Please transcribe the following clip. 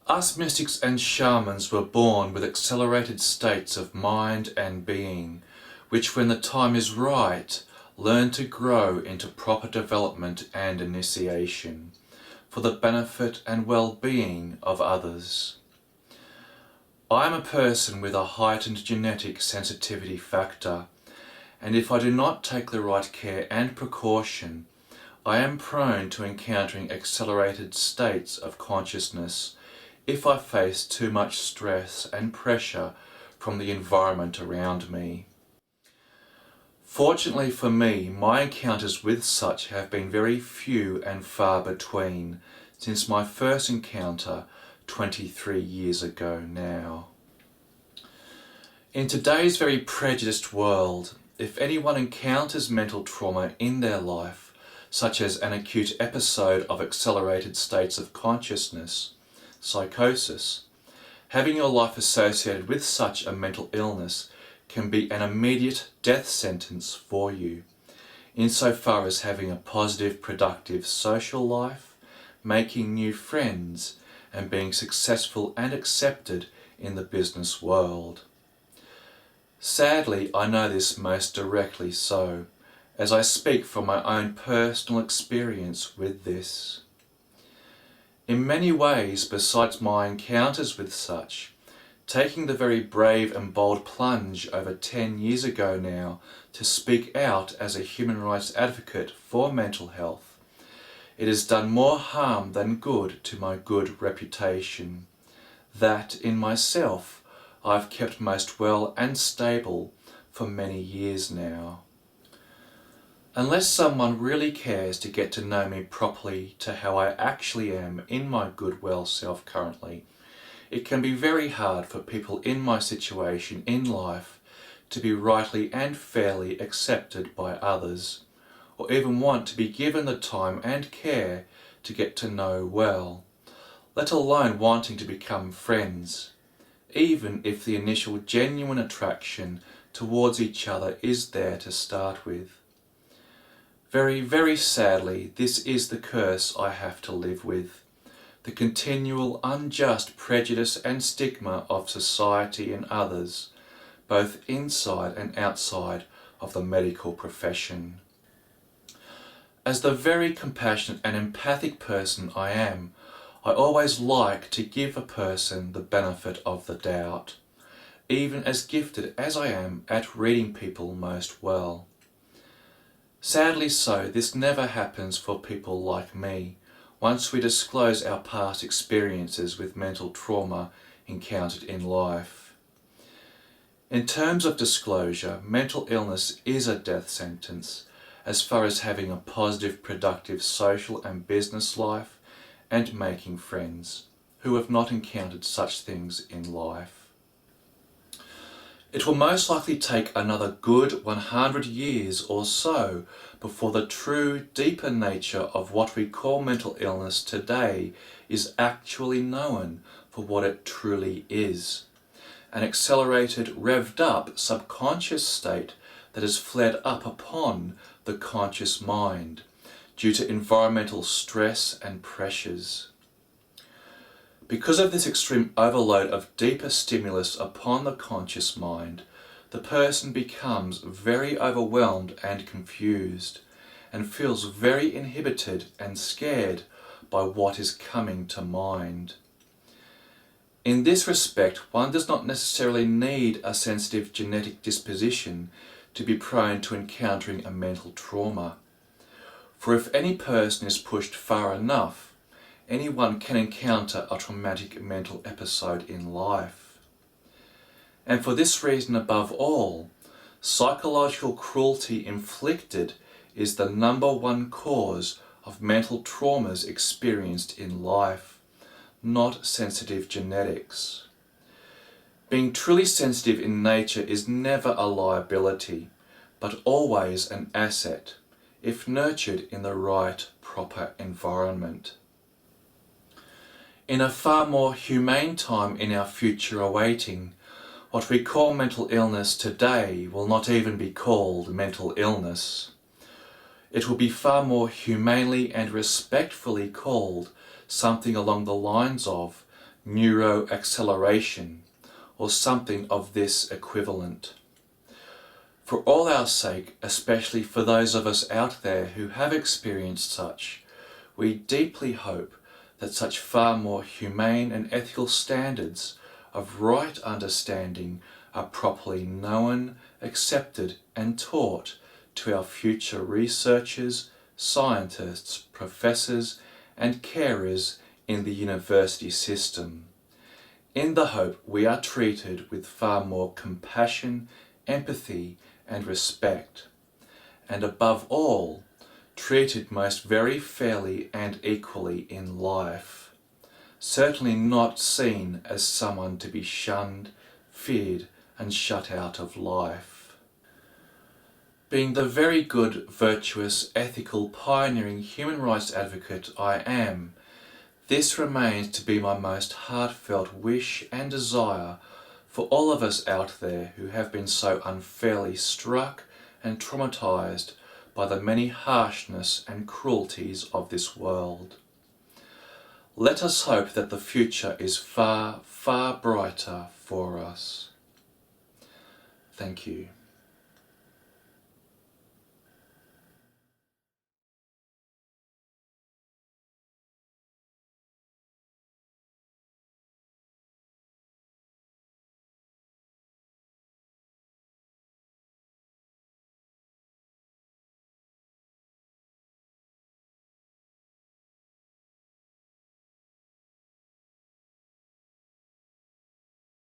Us mystics and shamans were born with accelerated states of mind and being, which when the time is right, learn to grow into proper development and initiation, for the benefit and well-being of others. I am a person with a heightened genetic sensitivity factor, and if I do not take the right care and precaution, I am prone to encountering accelerated states of consciousness if I face too much stress and pressure from the environment around me. Fortunately for me, my encounters with such have been very few and far between since my first encounter 23 years ago now. In today's very prejudiced world, if anyone encounters mental trauma in their life, such as an acute episode of accelerated states of consciousness, psychosis, having your life associated with such a mental illness can be an immediate death sentence for you, insofar as having a positive, productive social life, making new friends, and being successful and accepted in the business world. Sadly, I know this most directly so, as I speak from my own personal experience with this. In many ways, besides my encounters with such, taking the very brave and bold plunge over 10 years ago now to speak out as a human rights advocate for mental health, it has done more harm than good to my good reputation, that in myself I've kept most well and stable for many years now. Unless someone really cares to get to know me properly to how I actually am in my good well self currently, it can be very hard for people in my situation in life to be rightly and fairly accepted by others, or even want to be given the time and care to get to know well, let alone wanting to become friends, even if the initial genuine attraction towards each other is there to start with. Very, very sadly, this is the curse I have to live with, the continual unjust prejudice and stigma of society and others, both inside and outside of the medical profession. As the very compassionate and empathic person I am, I always like to give a person the benefit of the doubt, even as gifted as I am at reading people most well. Sadly so, this never happens for people like me, once we disclose our past experiences with mental trauma encountered in life. In terms of disclosure, mental illness is a death sentence, as far as having a positive, productive social and business life, and making friends, who have not encountered such things in life. It will most likely take another good 100 years or so before the true, deeper nature of what we call mental illness today is actually known for what it truly is. An accelerated, revved up subconscious state that has fled up upon the conscious mind due to environmental stress and pressures. Because of this extreme overload of deeper stimulus upon the conscious mind, the person becomes very overwhelmed and confused, and feels very inhibited and scared by what is coming to mind. In this respect, one does not necessarily need a sensitive genetic disposition to be prone to encountering a mental trauma. For if any person is pushed far enough, anyone can encounter a traumatic mental episode in life. And for this reason above all, psychological cruelty inflicted is the number one cause of mental traumas experienced in life, not sensitive genetics. Being truly sensitive in nature is never a liability, but always an asset, if nurtured in the right, proper environment. In a far more humane time in our future awaiting, what we call mental illness today will not even be called mental illness. It will be far more humanely and respectfully called something along the lines of neuroacceleration, or something of this equivalent. For all our sake, especially for those of us out there who have experienced such, we deeply hope that such far more humane and ethical standards of right understanding are properly known, accepted and taught to our future researchers, scientists, professors and carers in the university system, in the hope we are treated with far more compassion, empathy and respect, and above all, treated most very fairly and equally in life, certainly not seen as someone to be shunned, feared and shut out of life. Being the very good, virtuous, ethical, pioneering human rights advocate I am, this remains to be my most heartfelt wish and desire for all of us out there who have been so unfairly struck and traumatized by the many harshness and cruelties of this world. Let us hope that the future is far, far brighter for us. Thank you.